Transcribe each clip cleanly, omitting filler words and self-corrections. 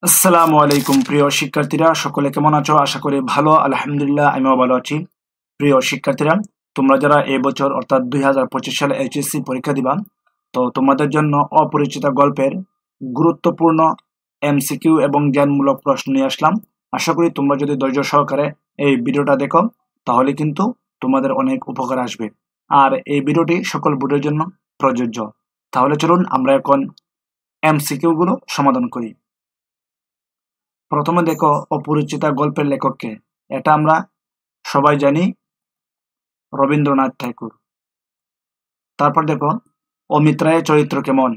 আসসালামু আলাইকুম প্রিয় শিক্ষার্থীরা, সকলে কেমন আছো? আশা করি ভালো। আলহামদুলিল্লাহ, আমিও ভালো আছি। প্রিয় শিক্ষার্থীরা, তোমরা যারা এবছর অর্থাৎ 2025 সালে এইচএসসি পরীক্ষা দিবা, তো তোমাদের জন্য অপরিচিত গল্পের গুরুত্বপূর্ণ এমসিকিউ এবং জ্ঞানমূলক প্রশ্ন নিয়ে আসলাম। আশা করি তোমরা যদি ধৈর্য সহকারে এই ভিডিওটা দেখো, তাহলে কিন্তু তোমাদের অনেক উপকার আসবে। আর এই ভিডিওটি সকল বোর্ডের জন্য প্রযোজ্য। তাহলে চলুন আমরা এখন এমসিকিউ গুলো সমাধান করি। প্রথমে দেখো, অপরিচিতা গল্পের লেখককে। এটা আমরা সবাই জানি, রবীন্দ্রনাথ ঠাকুর। তারপর দেখো, অমিত রায়ের চরিত্র কেমন?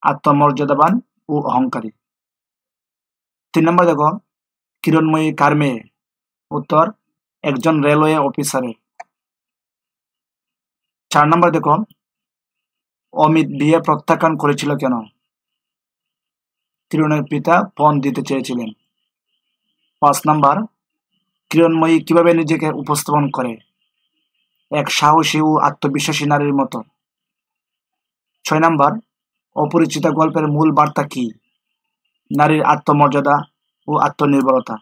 আত্মমর্যাদাবান ও অহংকারী। 3 নম্বর দেখো, কিরণময়ী কার মেয়ে? উত্তর, একজন রেলওয়ে অফিসারের। 4 নম্বর দেখো, অমিত বিয়ে প্রত্যাখ্যান করেছিল কেন? কিরণের পিতা পণ দিতে চেয়েছিলেন। 5 নম্বর, কিরণময়ী কিভাবে নিজেকে উপস্থাপন করে? এক সাহসী ও আত্মবিশ্বাসী নারীর মতো। 6 নম্বর, অপরিচিতা গল্পের মূল বার্তা কি? নারীর আত্মমর্যাদা ও আত্মনির্ভরতা।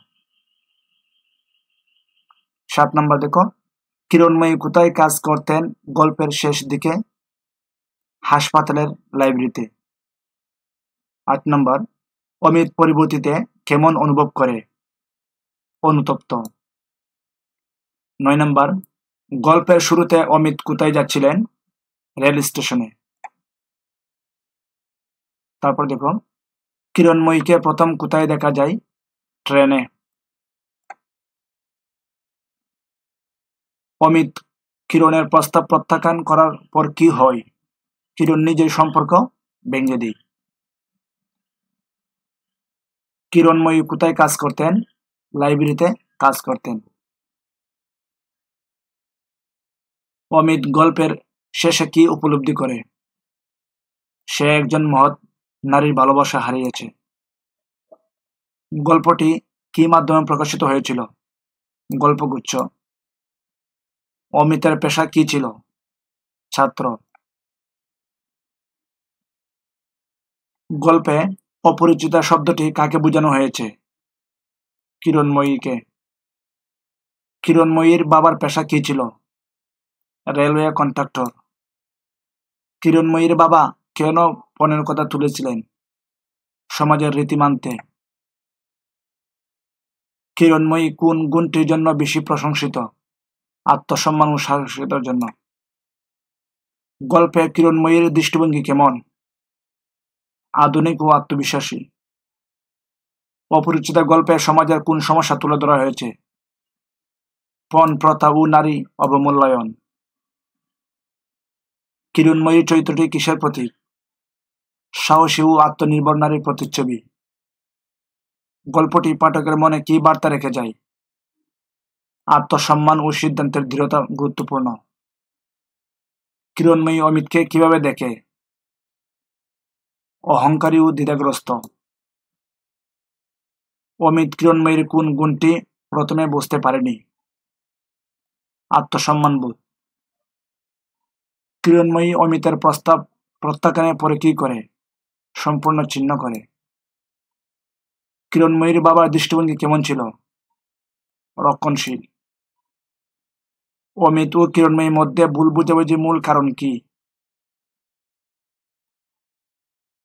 7 নম্বর দেখো, কিরণময়ী কোথায় কাজ করতেন গল্পের শেষ দিকে? হাসপাতালের লাইব্রেরিতে। 8 নম্বর, অমিত পরিবর্তিতে কেমন অনুভব করে? অনুতপ্ত। 9 নম্বর, গল্পের শুরুতে অমিত কোথায় যাচ্ছিলেন? রেল স্টেশনে। তারপর দেখো, কিরণময়ীকে প্রথম কোথায় দেখা যায়? ট্রেনে। অমিত কিরণের প্রস্তাব প্রত্যাখ্যান করার পর কি হয়? কিরণ নিজের সম্পর্ক ভেঙে দেয়। কিরণময়ী কোথায় কাজ করতেন? লাইব্রেরিতে কাজ করতেন। অমিত গল্পের শেষে কি উপলব্ধি করে? সে একজন মহৎ নারীর ভালোবাসা হারিয়েছে। গল্পটি কি মাধ্যমে প্রকাশিত হয়েছিল? গল্পগুচ্ছ। অমিতের পেশা কি ছিল? ছাত্র। গল্পে অপরিচিতা শব্দটি কাকে বোঝানো হয়েছে? কিরণময়ীকে। কিরণময়ীর বাবার পেশা কি ছিল? Railway contractor. কিরণময়ীর বাবা কেন পণের কথা তুলেছিলেন? সমাজের রীতি মানতে। কিরণময়ী কোন গুণটির জন্য বেশি প্রশংসিত? আত্মসম্মান ও সাহসিকতার জন্য। গল্পে কিরণময়ীর দৃষ্টিভঙ্গি কেমন? আধুনিক ও আত্মবিশ্বাসী। অপরিচিতা গল্পে সমাজের কোন সমস্যা তুলে ধরা হয়েছে? পণ প্রথা ও নারী অবমূল্যায়ন। কিরণময়ী চরিত্রটি কিসের প্রতীক? সাহসী ও আত্মনির্ভর নারীর প্রতিচ্ছবি। গল্পটি পাঠকের মনে কি বার্তা রেখে যায়? আত্মসম্মান ও সিদ্ধান্তের দৃঢ়তা গুরুত্বপূর্ণ। কিরণময়ী অমিতকে কিভাবে দেখে? অহংকারী ও দ্বিধাগ্রস্ত। অমিত কিরণময়ীর কোন গুণটি প্রথমে বুঝতে পারেনি? আত্মসম্মানবোধ। কিরণময়ী অমিতের প্রস্তাব প্রত্যাখ্যানের পরে কি করে? সম্পূর্ণ ছিন্ন করে। কিরণময়ীর বাবার দৃষ্টিভঙ্গি কেমন ছিল? রক্ষণশীল। অমিত ও কিরণময়ীর মধ্যে ভুল বুঝাবুঝির মূল কারণ কি?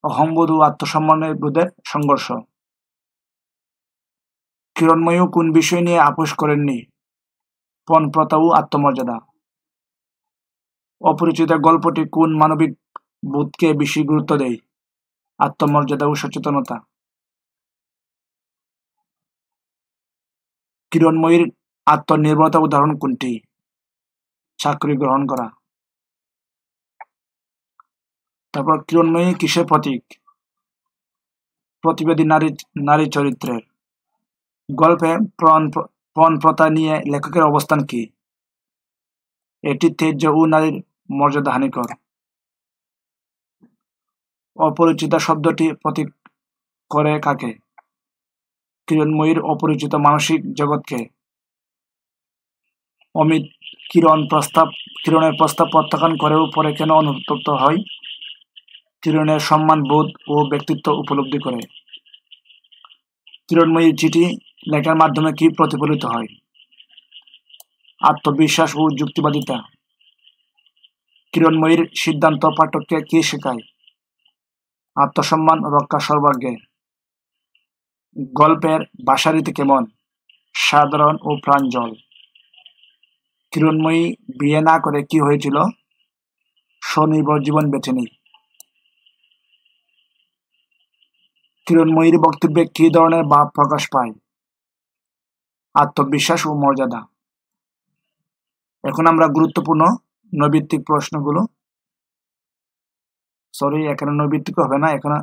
অহংবোধ ও আত্মসম্মানের বোধের সংঘর্ষ। কিরণময়ীও কোন বিষয় নিয়ে আপোষ করেননি? পণ প্রথা ও আত্মমর্যাদা। অপরিচিত গল্পটি কোন মানবিক বোধকে বেশি গুরুত্ব দেয়? আত্মমর্যাদা ও সচেতনতা। কিরণময়ীর আত্মনির্ভরতা উদাহরণ কোনটি? চাকরি গ্রহণ করা। তারপর কিরণময়ী কিসের প্রতীক? প্রতিবাদী নারী চরিত্রের। গল্পে পণ প্রথা নিয়ে লেখকের অবস্থান কি? এটি ত্যায্য ও নারীর মর্যাদা হানিকর। অপরিচিতা শব্দটি প্রতীক করে কাকে? কিরণময়ীর অপরিচিত মানসিক জগৎকে। অমিত কিরণের প্রস্তাব প্রত্যাখ্যান করেও পরে কেন অনুতপ্ত হয়? কিরণের সম্মান বোধ ও ব্যক্তিত্ব উপলব্ধি করে। কিরণময়ী চিঠি লেখার মাধ্যমে কি প্রতিফলিত হয়? আত্মবিশ্বাস ও যুক্তিবাদিতা। কিরণময়ীর সিদ্ধান্ত পাঠককে কি শেখায়? আত্মসম্মান রক্ষা সর্বাগ্রে। গল্পের ভাষারীতি কেমন? সাধারণ ও প্রাঞ্জল। কিরণময়ী বিয়ে না করে কি হয়েছিল? স্বনির্ভর জীবন বেছে নেই। কিরণময়ীর বক্তব্যে কি ধরনের ভাব প্রকাশ পায়? আত্মবিশ্বাস ও মর্যাদা। এখন আমরা গুরুত্বপূর্ণ নৈবিত্তিক প্রশ্নগুলো, এখানে নৈবিত্তিক হবে না, এখানে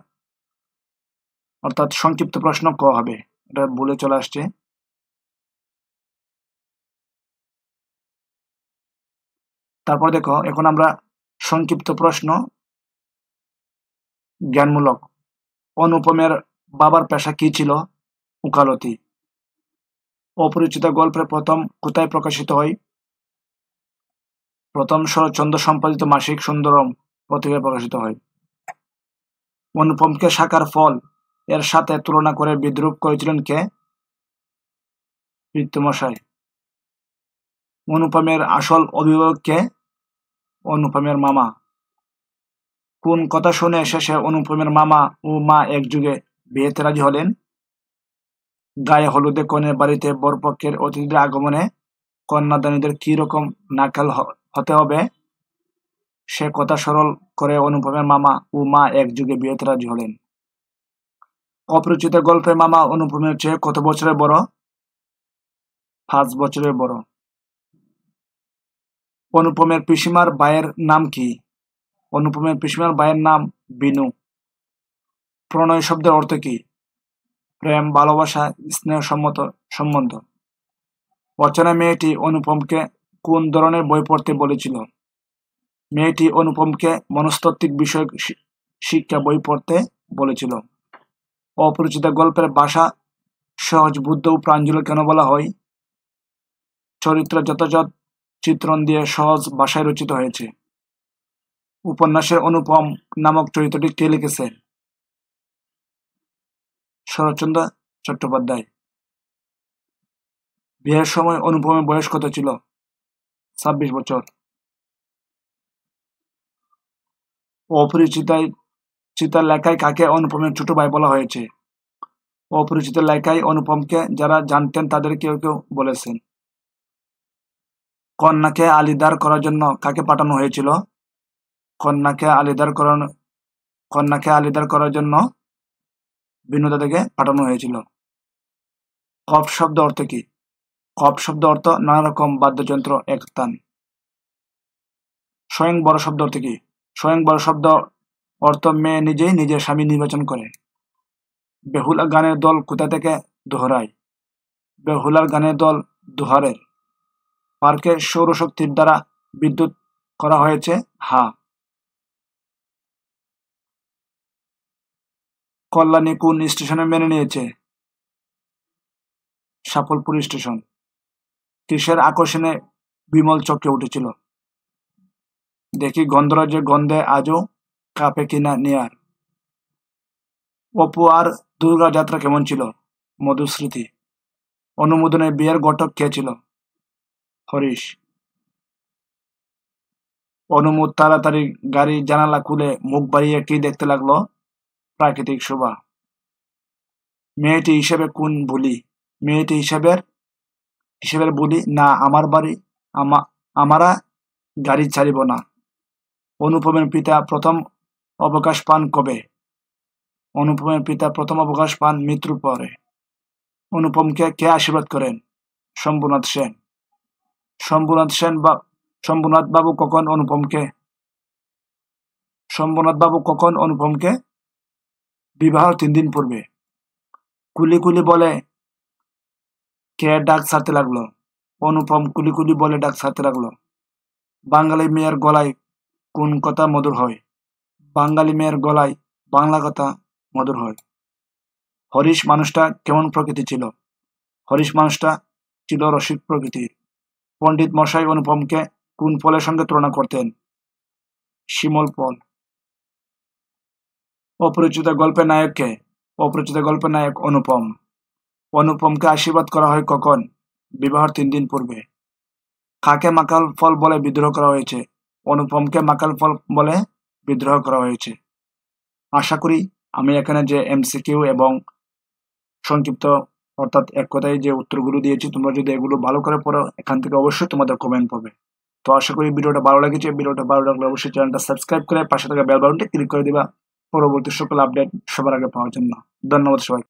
অর্থাৎ সংক্ষিপ্ত প্রশ্ন ক হবে, এটা বলে চলে আসছে। তারপর দেখো, এখন আমরা সংক্ষিপ্ত প্রশ্ন জ্ঞানমূলক। অনুপমের বাবার পেশা কি ছিল? উকালতি। অপরিচিত গল্পের প্রথম কোথায় প্রকাশিত হয়? প্রথম শরৎচন্দ্র সম্পাদিত মাসিক সুন্দরম পত্রিকায় প্রকাশিত হয়। অনুপমকে শাখার ফল এর সাথে তুলনা করে বিদ্রূপ করেছিলেন কে? পিতৃমশাই। অনুপমের আসল অভিভাবক কে? অনুপমের মামা। কোন কথা শুনে শেষে অনুপমের মামা ও মা একযুগে বিয়েতে রাজি হলেন? গায়ে হলুদে কনের বাড়িতে বরপক্ষের অতিথিদের আগমনে কন্যাদানীদের কি রকম নাকাল হতে হবে সে কথা সরল করে অনুপমের মামা ও মা একযুগে বিয়েতে রাজি হলেন। অপরিচিত গল্পে মামা অনুপমের চেয়ে কত বছরের বড়? 5 বছরের বড়। অনুপমের পিসিমার ভাইয়ের নাম কি? অনুপমের পিসিমার ভাইয়ের নাম বিনু। প্রণয় শব্দের অর্থ কি? প্রেম, ভালোবাসা, স্নেহসম্মত সম্বন্ধ। অচেনা মেয়েটি অনুপমকে কোন ধরনের বই পড়তে বলেছিল? মেয়েটি অনুপমকে মনস্তাত্ত্বিক বিষয়ক শিক্ষা বই পড়তে বলেছিল। অপরিচিত গল্পের ভাষা সহজ, বুদ্ধ ও প্রাঞ্জল কেন বলা হয়? চরিত্র যথাযথ চিত্রণ দিয়ে সহজ ভাষায় রচিত হয়েছে। উপন্যাসের অনুপম নামক চরিত্রটি কে লিখেছেন? শরৎচন্দ্র চট্টোপাধ্যায়। বিয়ের সময় অনুপমের বয়স কত ছিল? 26 বছর। অপরিচিত লেখায় কাকে অনুপমের ছোট ভাই বলা হয়েছে? অপরিচিত লেখায় অনুপমকে যারা জানতেন তাদের কেউ কেউ বলেছেন। কন্যাকে আলিদার করার জন্য কাকে পাঠানো হয়েছিল? কন্যাকে আলিদার করার জন্য বিনোদাদিকে পাঠানো হয়েছিল। কফ শব্দ অর্থ কি? কফ শব্দ অর্থ নানা রকম বাদ্যযন্ত্র এক তান। স্বয়ংবর শব্দ অর্থ কি? স্বয়ংবর শব্দ অর্থ মেয়ে নিজেই নিজের স্বামী নির্বাচন করে। বেহুলা গানের দল কোথা থেকে দোহরায়? বেহুলার গানের দল দোহারের। পার্কে সৌরশক্তির দ্বারা বিদ্যুৎ করা হয়েছে? হ্যাঁ। কল্যাণী কোন স্টেশনে মেনে নিয়েছে? সাফলপুর স্টেশন। কিসের আকর্ষণে বিমল চমকে উঠেছিল? দেখি গন্ধরাজ্যের গন্ধে আজও কাঁপে কিনা নেয়ার। অপু আর দুর্গা যাত্রা কেমন ছিল? মধুস্মৃতি। অনুমোদনের বিয়ের ঘটক কে ছিল? হরিশ। অনুমোদ তাড়াতাড়ি গাড়ির জানালা খুলে মুখ বাড়িয়ে কি দেখতে লাগলো? প্রাকৃতিক শোভা। মেয়েটি হিসেবে কোন বুলি? মেয়েটি হিসেবের বুলি না আমার বাড়ি আমারা গাড়ি ছাড়িব না। অনুপমের পিতা প্রথম অবকাশ পান কবে? অনুপমের পিতা প্রথম অবকাশ পান মৃত্যুর পরে। অনুপমকে কে আশীর্বাদ করেন? শম্ভুনাথ সেন। শম্ভুনাথ বাবু কখন অনুপমকে বিবাহ 3 দিন পূর্বে। কুলি কুলি বলে কে ডাক ছাড়তে লাগলো? অনুপম কুলি কুলি বলে ডাক ছাড়তে লাগলো। বাঙালি মেয়ের গলায় কোন কথা মধুর হয়? বাঙালি মেয়ের গলায় বাংলা কথা মধুর হয়। হরিশ মানুষটা কেমন প্রকৃতি ছিল? হরিশ মানুষটা ছিল রসিক প্রকৃতির। পণ্ডিত মশাই অনুপমকে কোন ফলের সঙ্গে তুলনা করতেন? শিমল ফল। অপরিচিত গল্পের নায়ক কে? অপরিচিত গল্পের নায়ক অনুপম। অনুপমকে আশীর্বাদ করা হয় কখন? বিবাহের 3 দিন পূর্বে। কাকে মাকাল ফল বলে বিদ্রোহ করা হয়েছে? অনুপমকে মাকাল ফল বলে বিদ্রোহ করা হয়েছে। আশা করি আমি এখানে যে এমসিকিউ এবং সংক্ষিপ্ত অর্থাৎ এক কথায় যে উত্তরগুলো দিয়েছি, তোমরা যদি এগুলো ভালো করে পড়ো, এখান থেকে অবশ্যই তোমাদের কমেন্ট পাবে। তো আশা করি ভিডিওটা ভালো লেগেছে। ভিডিওটা ভালো লাগলে অবশ্যই চ্যানেলটা সাবস্ক্রাইব করে পাশে থাকা বেল বাটনটি ক্লিক করে দিবা পরবর্তী সকল আপডেট সবার আগে পাওয়ার জন্য। ধন্যবাদ সবাই।